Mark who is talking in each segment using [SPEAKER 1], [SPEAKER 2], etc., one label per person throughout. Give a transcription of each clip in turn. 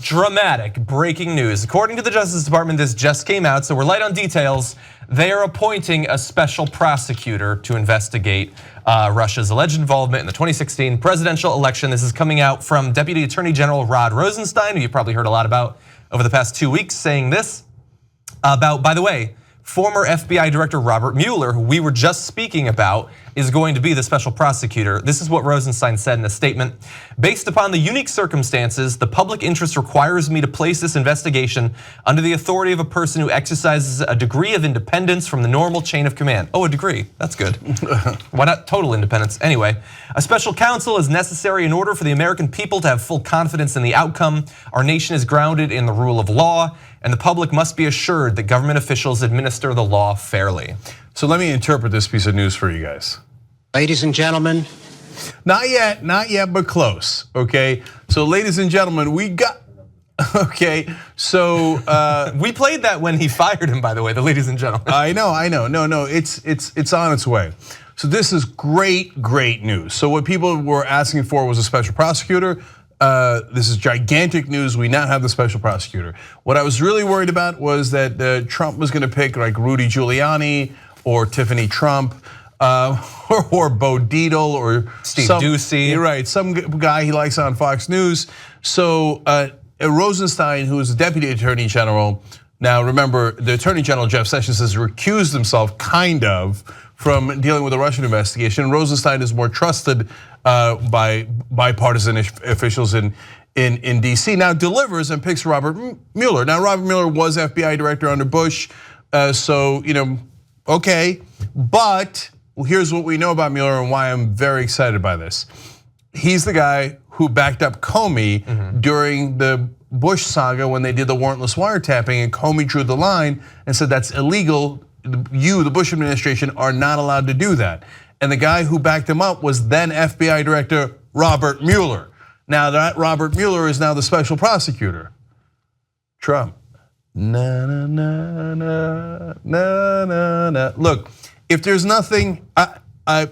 [SPEAKER 1] Dramatic breaking news. According to the Justice Department, this just came out, so we're light on details. They are appointing a special prosecutor to investigate Russia's alleged involvement in the 2016 presidential election. This is coming out from Deputy Attorney General Rod Rosenstein, who you've probably heard a lot about over the past 2 weeks, saying this about, by the way, former FBI Director Robert Mueller, who we were just speaking about, is going to be the special prosecutor. This is what Rosenstein said in a statement. Based upon the unique circumstances, the public interest requires me to place this investigation under the authority of a person who exercises a degree of independence from the normal chain of command. Oh, a degree, that's good. Why not total independence? Anyway, a special counsel is necessary in order for the American people to have full confidence in the outcome. Our nation is grounded in the rule of law, and the public must be assured that government officials administer the law fairly.
[SPEAKER 2] So let me interpret this piece of news for you guys.
[SPEAKER 3] Ladies and gentlemen.
[SPEAKER 2] Not yet, but close, okay? So ladies and gentlemen, we got, okay, so.
[SPEAKER 1] We played that when he fired him, by the way, the ladies and gentlemen.
[SPEAKER 2] I know, no, it's on its way. So this is great news. So what people were asking for was a special prosecutor. This is gigantic news. We now have the special prosecutor. What I was really worried about was that Trump was gonna pick like Rudy Giuliani or Tiffany Trump, or Bo Dietl or
[SPEAKER 1] Steve Doocy.
[SPEAKER 2] You're right, some guy he likes on Fox News. So Rosenstein, who is the Deputy Attorney General, now remember the Attorney General Jeff Sessions has recused himself kind of from dealing with the Russian investigation. Rosenstein is more trusted by bipartisan officials in DC. Now delivers and picks Robert Mueller. Now Robert Mueller was FBI Director under Bush, so okay, but here's what we know about Mueller and why I'm very excited by this. He's the guy who backed up Comey during the Bush saga when they did the warrantless wiretapping, and Comey drew the line and said that's illegal. You, the Bush administration, are not allowed to do that. And the guy who backed him up was then FBI Director Robert Mueller. Now that Robert Mueller is now the special prosecutor. Trump. Na na na na na na. Look, if there's nothing,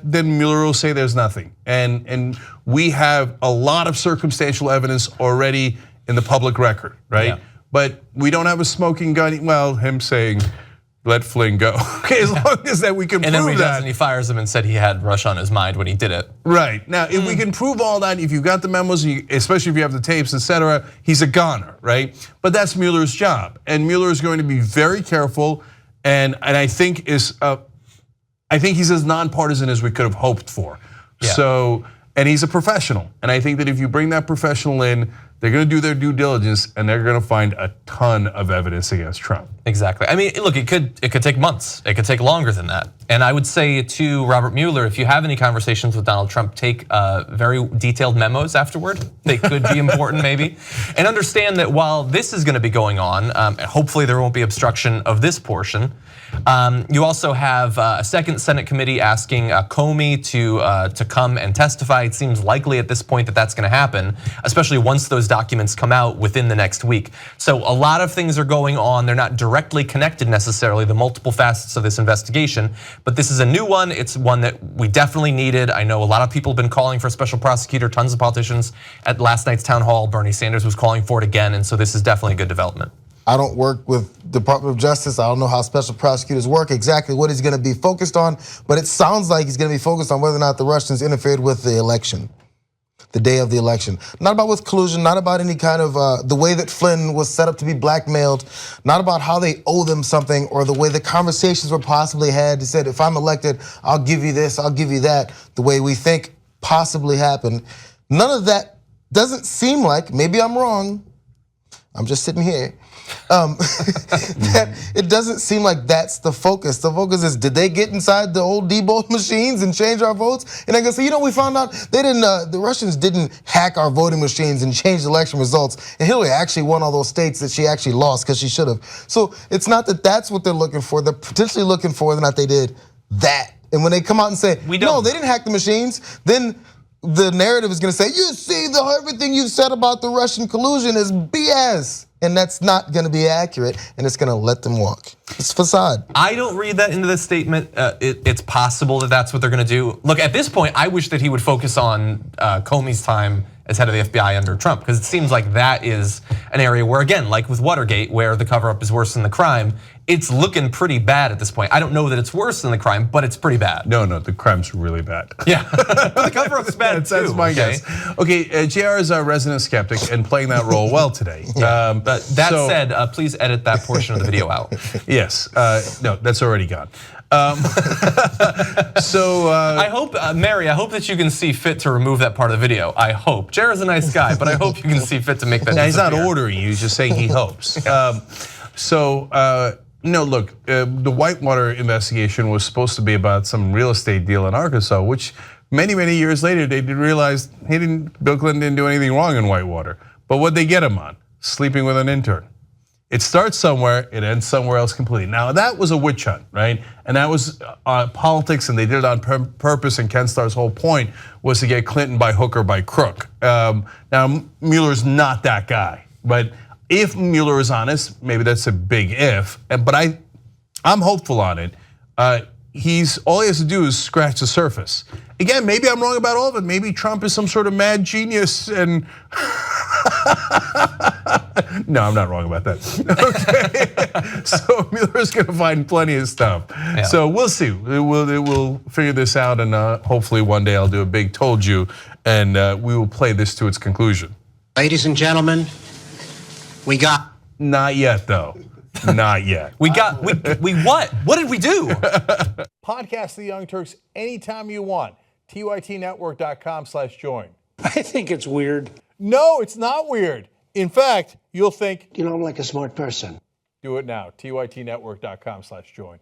[SPEAKER 2] then Mueller will say there's nothing, and we have a lot of circumstantial evidence already in the public record, right? Yeah. But we don't have a smoking gun. Well, him saying, "Let Flynn go." Okay, as long as that we can prove that.
[SPEAKER 1] And then he does, and he fires him and said he had Russia on his mind when he did it.
[SPEAKER 2] Right now, if we can prove all that, if you've got the memos, especially if you have the tapes, etc., he's a goner, right? But that's Mueller's job, and Mueller is going to be very careful, and I think he's as nonpartisan as we could have hoped for. Yeah. So, and he's a professional, and I think that if you bring that professional in, they're gonna do their due diligence and they're gonna find a ton of evidence against Trump.
[SPEAKER 1] Exactly. I mean, look, it could take months. It could take longer than that. And I would say to Robert Mueller, if you have any conversations with Donald Trump, take very detailed memos afterward. They could be important maybe. And understand that while this is gonna be going on, hopefully there won't be obstruction of this portion. You also have a second Senate committee asking Comey to come and testify. It seems likely at this point that that's gonna happen, especially once those documents come out within the next week. So a lot of things are going on. They're not directly connected necessarily, the multiple facets of this investigation, but this is a new one. It's one that we definitely needed. I know a lot of people have been calling for a special prosecutor, tons of politicians at last night's town hall. Bernie Sanders was calling for it again, and so this is definitely a good development.
[SPEAKER 4] I don't work with Department of Justice. I don't know how special prosecutors work, exactly what he's gonna be focused on, but it sounds like he's gonna be focused on whether or not the Russians interfered with the election, the day of the election. Not about with collusion, not about any kind of the way that Flynn was set up to be blackmailed, not about how they owe them something or the way the conversations were possibly had. He said, if I'm elected, I'll give you this, I'll give you that, the way we think possibly happened. None of that doesn't seem like, maybe I'm wrong, I'm just sitting here, that it doesn't seem like that's the focus. The focus is, did they get inside the old Debo machines and change our votes? And I go say, we found out they didn't. The Russians didn't hack our voting machines and change the election results. And Hillary actually won all those states that she actually lost because she should have. So it's not that that's what they're looking for. They're potentially looking for whether or not they did that. And when they come out and say, no, they didn't hack the machines, then the narrative is gonna say, you see, everything you've said about the Russian collusion is BS. And that's not gonna be accurate, and it's gonna let them walk. It's facade.
[SPEAKER 1] I don't read that into this statement. It's possible that that's what they're gonna do. Look, at this point, I wish that he would focus on Comey's time as head of the FBI under Trump, because it seems like that is an area where, again, like with Watergate, where the cover-up is worse than the crime, it's looking pretty bad at this point. I don't know that it's worse than the crime, but it's pretty bad.
[SPEAKER 2] No, the crime's really bad.
[SPEAKER 1] Yeah, but the cover-up's bad too.
[SPEAKER 2] That's my guess. Okay, JR is our resident skeptic and playing that role well today.
[SPEAKER 1] But that said, please edit that portion of the video out.
[SPEAKER 2] Yes, no, that's already gone. I
[SPEAKER 1] hope, Mary, I hope that you can see fit to remove that part of the video. I hope. Jared's a nice guy, but I hope you can see fit to make that
[SPEAKER 2] Now, he's not
[SPEAKER 1] disappear.
[SPEAKER 2] ordering you, he's just saying he hopes. No, look, the Whitewater investigation was supposed to be about some real estate deal in Arkansas, which many years later they did realize Bill Clinton didn't do anything wrong in Whitewater. But what'd they get him on? Sleeping with an intern. It starts somewhere, it ends somewhere else completely. Now that was a witch hunt, right? And that was politics, and they did it on purpose. And Ken Starr's whole point was to get Clinton by hook or by crook. Now Mueller's not that guy, but if Mueller is honest, maybe that's a big if. But I'm hopeful on it. All he has to do is scratch the surface. Again, maybe I'm wrong about all of it. Maybe Trump is some sort of mad genius and. No, I'm not wrong about that. Okay, so Mueller's going to find plenty of stuff. Yeah. So we'll see. We'll figure this out, and hopefully one day I'll do a big told you, and we will play this to its conclusion.
[SPEAKER 3] Ladies and gentlemen, we got.
[SPEAKER 2] Not yet, though. Not yet.
[SPEAKER 1] We what? What did we do?
[SPEAKER 5] Podcast The Young Turks anytime you want. TYTnetwork.com/join.
[SPEAKER 6] I think it's weird.
[SPEAKER 5] No, it's not weird. In fact, you'll think,
[SPEAKER 6] You know, I'm like a smart person.
[SPEAKER 5] do it now. TYTnetwork.com/join.